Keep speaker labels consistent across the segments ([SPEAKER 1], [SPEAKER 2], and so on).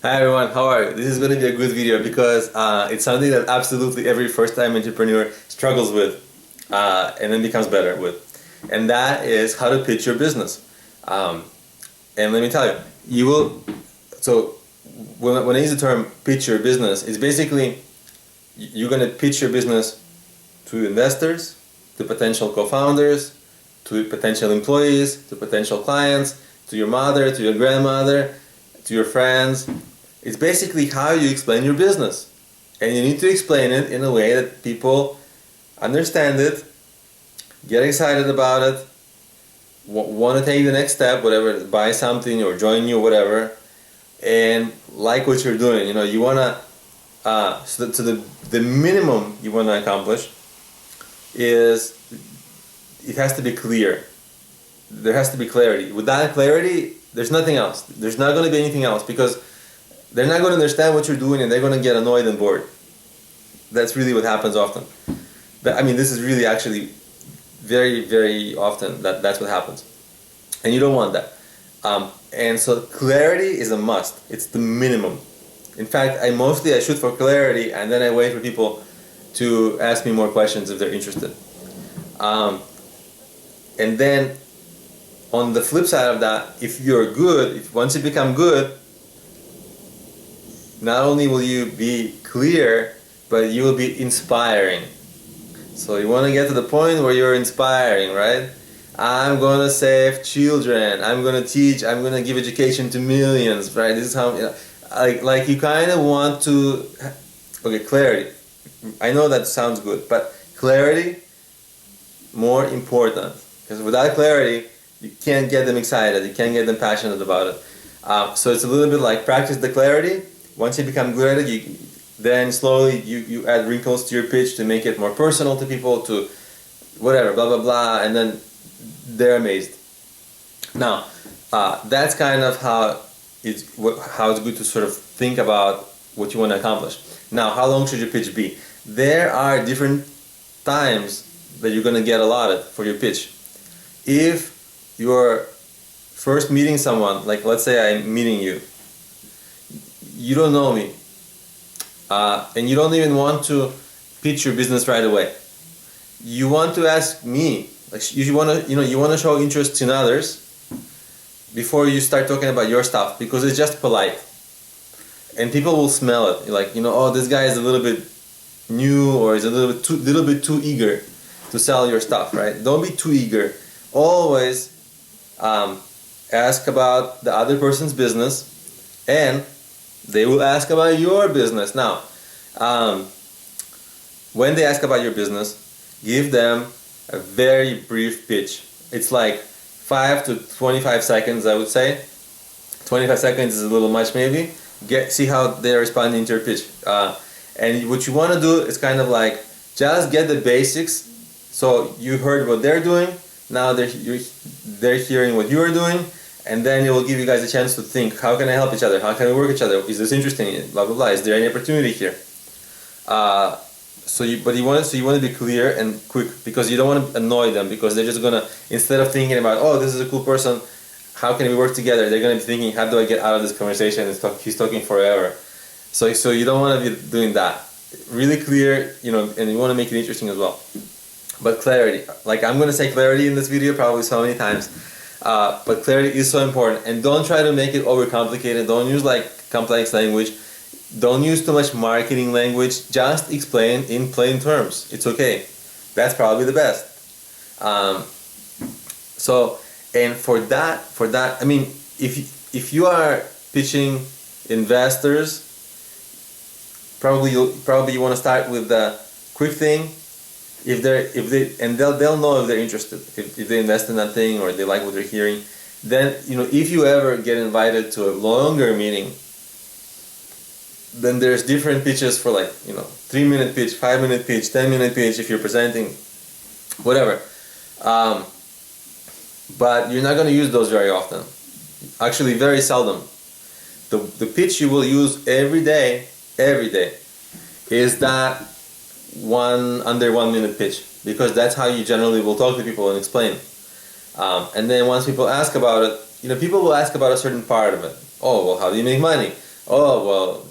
[SPEAKER 1] Hi everyone, how are you? This is going to be a good video because it's something that absolutely every first-time entrepreneur struggles with and then becomes better with. And that is how to pitch your business. Um, and let me tell you, you will, so when I use the term pitch your business, it's basically you're going to pitch your business to investors, to potential co-founders, to potential employees, to potential clients, to your mother, to your grandmother, to your friends. It's basically how you explain your business. And you need to explain it in a way that people understand it, get excited about it, want to take the next step, whatever, buy something or join you, whatever, and like what you're doing. You know, you want to, so the minimum you want to accomplish is it has to be clear. There has to be clarity. Without clarity, there's nothing else. There's not going to be anything else because they're not going to understand what you're doing and they're going to get annoyed and bored. That's really what happens often. But I mean, this is really actually very, very often that's what happens. And you don't want that. And so clarity is a must. It's the minimum. In fact, I shoot for clarity and then I wait for people to ask me more questions if they're interested. And then on the flip side of that, if you're good, once you become good, not only will you be clear, but you will be inspiring. So you want to get to the point where you're inspiring, right? I'm going to save children. I'm going to teach. I'm going to give education to millions, right? This is how, you know, like you kind of want to, okay, clarity. I know that sounds good, but clarity, more important. Because without clarity, you can't get them excited. You can't get them passionate about it. So it's a little bit like practice the clarity. Once you become good at it, then slowly you add wrinkles to your pitch to make it more personal to people, to whatever, blah, blah, blah, and then they're amazed. Now, that's kind of how it's good to sort of think about what you want to accomplish. Now, how long should your pitch be? There are different times that you're going to get allotted for your pitch. If you're first meeting someone, like let's say I'm meeting you, you don't know me, and you don't even want to pitch your business right away. You want to ask me, like you want to show interest in others before you start talking about your stuff, because it's just polite, and people will smell it. Like, oh, this guy is a little bit new, or is a little bit too eager to sell your stuff, right? Don't be too eager. Always ask about the other person's business, and they will ask about your business. Now, when they ask about your business, give them a very brief pitch. It's like 5 to 25 seconds, I would say. 25 seconds is a little much, maybe. See how they're responding to your pitch. And what you want to do is kind of like just get the basics. So you heard what they're doing. Now they're hearing what you are doing. And then it will give you guys a chance to think, how can I help each other? How can we work each other? Is this interesting? Blah, blah, blah. Is there any opportunity here? So you want to be clear and quick, because you don't want to annoy them, because they're just going to, instead of thinking about, oh, this is a cool person, how can we work together? They're going to be thinking, how do I get out of this conversation? He's talking forever. So you don't want to be doing that. Really clear, and you want to make it interesting as well. But clarity, like I'm going to say clarity in this video probably so many times. But clarity is so important, and don't try to make it overcomplicated. Don't use like complex language. Don't use too much marketing language. Just explain in plain terms. It's okay. That's probably the best. And for that, I mean, if you are pitching investors, probably you want to start with the quick thing. They'll know if they're interested, if they invest in that thing or they like what they're hearing. Then, if you ever get invited to a longer meeting, then there's different pitches for 3-minute pitch, 5-minute pitch, 10-minute pitch if you're presenting, whatever. But you're not going to use those very often. Actually, very seldom. The pitch you will use every day is that under 1 minute pitch, because that's how you generally will talk to people and explain. And then once people ask about it, people will ask about a certain part of it. Oh, well, how do you make money? Oh, well,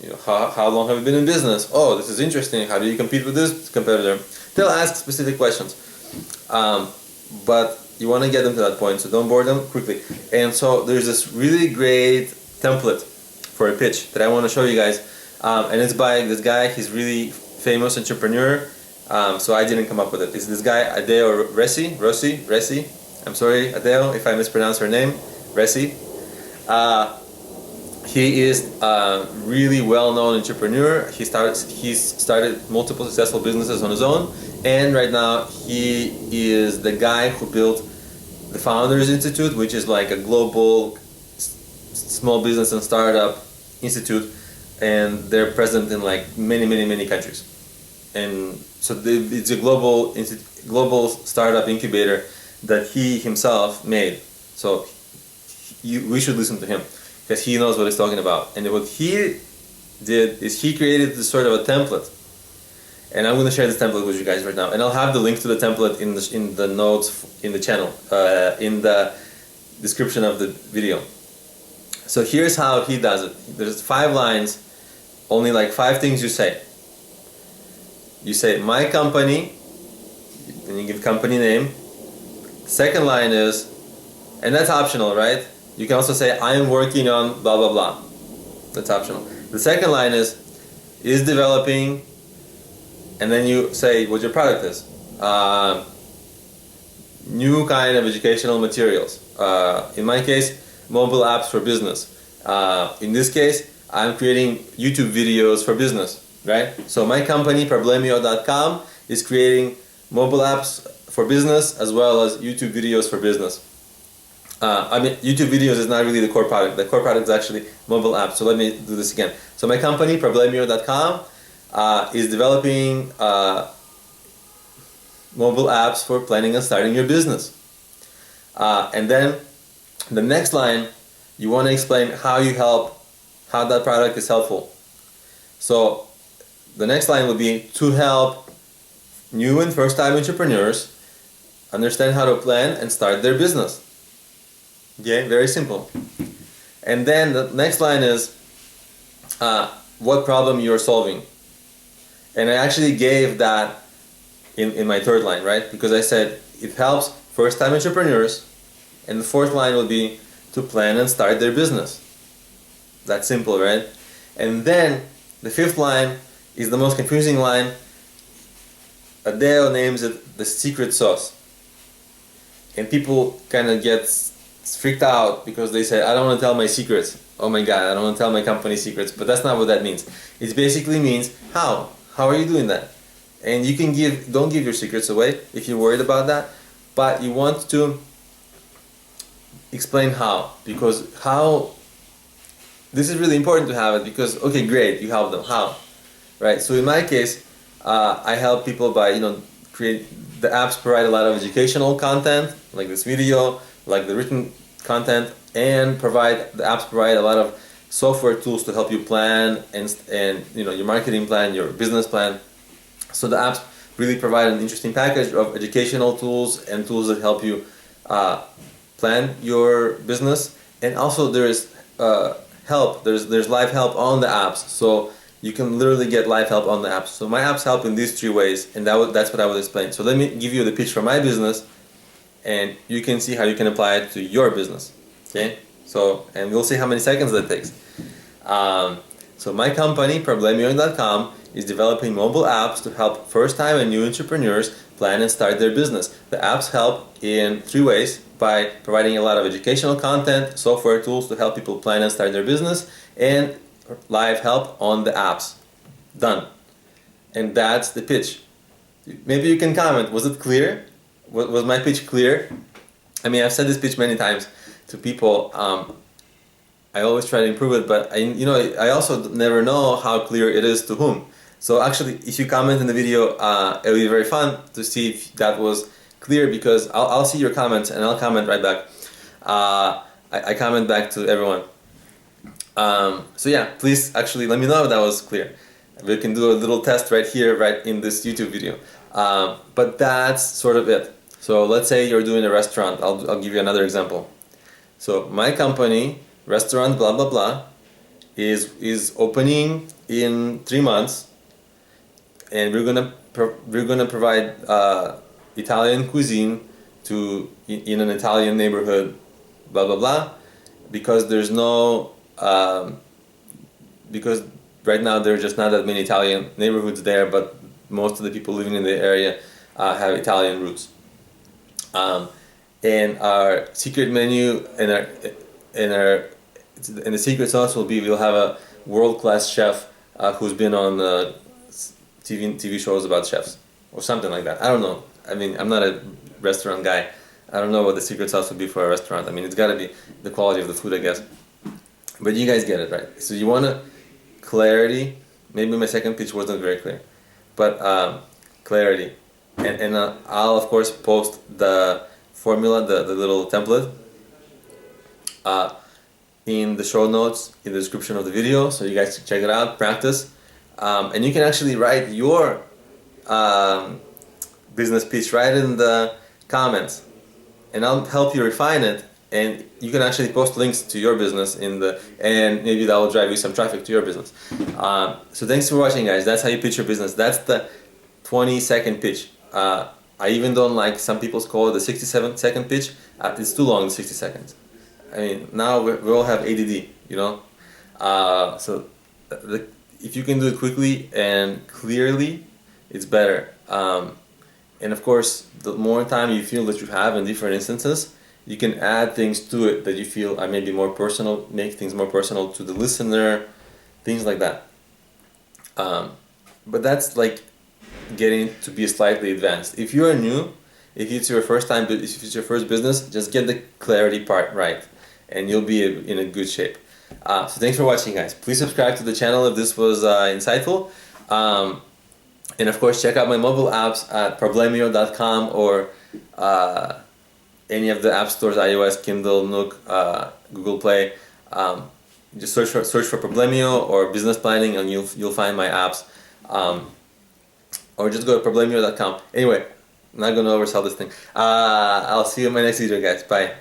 [SPEAKER 1] how long have you been in business? Oh, this is interesting. How do you compete with this competitor? They'll ask specific questions. But you want to get them to that point, so don't bore them quickly. And so there's this really great template for a pitch that I want to show you guys. And it's by this guy. He's really famous entrepreneur. So I didn't come up with it. It's this guy, Adeo Ressi. I'm sorry, Adeo, if I mispronounce her name. Ressi. He is a really well-known entrepreneur. He's started multiple successful businesses on his own, and right now he is the guy who built the Founders Institute, which is like a global small business and startup institute, and they're present in like many countries. And so it's a global startup incubator that he himself made. So we should listen to him, because he knows what he's talking about. And what he did is he created this sort of a template. And I'm going to share this template with you guys right now. And I'll have the link to the template in the notes in the channel, in the description of the video. So here's how he does it. There's 5 lines, only like 5 things you say. You say, my company, and you give company name. Second line is, and that's optional, right? You can also say, I am working on blah, blah, blah. That's optional. The second line is developing, and then you say what your product is. New kind of educational materials. In my case, mobile apps for business. In this case, I'm creating YouTube videos for business, right? So my company, Problemio.com, is creating mobile apps for business as well as YouTube videos for business. YouTube videos is not really the core product. The core product is actually mobile apps. So let me do this again. So my company, Problemio.com, is developing mobile apps for planning and starting your business. And then the next line, you want to explain how that product is helpful. So the next line would be to help new and first-time entrepreneurs understand how to plan and start their business. Okay, very simple. And then the next line is what problem you're solving. And I actually gave that in my third line, right? Because I said it helps first-time entrepreneurs, and the fourth line would be to plan and start their business. That's simple, right? And then the fifth line is the most confusing line. Adeo names it the secret sauce. And people kind of get freaked out because they say, I don't want to tell my secrets. Oh my God, I don't want to tell my company secrets. But that's not what that means. It basically means how. How are you doing that? And you can don't give your secrets away if you're worried about that. But you want to explain how. Because how, this is really important to have it because, okay, great, you help them. How? Right? So in my case, I help people by, the apps provide a lot of educational content, like this video, like the written content, and the apps provide a lot of software tools to help you plan and your marketing plan, your business plan. So the apps really provide an interesting package of educational tools and tools that help you plan your business. And also there's help. There's live help on the apps. So you can literally get live help on the apps. So my apps help in these 3 ways, and that's what I would explain. So let me give you the pitch for my business, and you can see how you can apply it to your business. Okay? So, and we'll see how many seconds that takes. So my company, Problemio.com, is developing mobile apps to help first-time and new entrepreneurs plan and start their business. The apps help in 3 ways: by providing a lot of educational content, software tools to help people plan and start their business, and live help on the apps. Done. And that's the pitch. Maybe you can comment, was it clear? Was my pitch clear? I mean, I've said this pitch many times to people. I always try to improve it, but I also never know how clear it is to whom. So actually, if you comment in the video, it'll be very fun to see if that was clear, because I'll see your comments and I'll comment right back. I comment back to everyone. So yeah, please actually let me know if that was clear. We can do a little test right here, right in this YouTube video. But that's sort of it. So let's say you're doing a restaurant. I'll give you another example. So my company, restaurant blah blah blah, is opening in 3 months, and we're gonna provide Italian cuisine in an Italian neighborhood, blah blah blah, because there's no because right now there are just not that many Italian neighborhoods there, but most of the people living in the area have Italian roots. And our secret menu and the secret sauce will be, we'll have a world-class chef who's been on TV shows about chefs or something like that. I don't know. I mean, I'm not a restaurant guy. I don't know what the secret sauce would be for a restaurant. I mean, it's got to be the quality of the food, I guess. But you guys get it, right? So you want clarity. Maybe my second pitch wasn't very clear, but clarity. And I'll of course post the formula, the little template, in the show notes, in the description of the video, so you guys can check it out, practice, and you can actually write your business pitch right in the comments, and I'll help you refine it, and you can actually post links to your business and maybe that will drive you some traffic to your business. So thanks for watching, guys. That's how you pitch your business. That's the 20-second pitch. I even don't like, some people call it the 67-second pitch. It's too long, 60 seconds. I mean, now we all have ADD, you know? So if you can do it quickly and clearly, it's better. And of course, the more time you feel that you have in different instances, you can add things to it that you feel are maybe more personal, make things more personal to the listener, things like that. But that's like getting to be slightly advanced. If you are new, if it's your first time, if it's your first business, just get the clarity part right, and you'll be in a good shape. So thanks for watching, guys. Please subscribe to the channel if this was insightful. And of course, check out my mobile apps at problemio.com or any of the app stores, iOS, Kindle, Nook, Google Play. Just search for Problemio or business planning, and you'll find my apps. Or just go to problemio.com. Anyway, I'm not gonna oversell this thing. I'll see you in my next video, guys. Bye.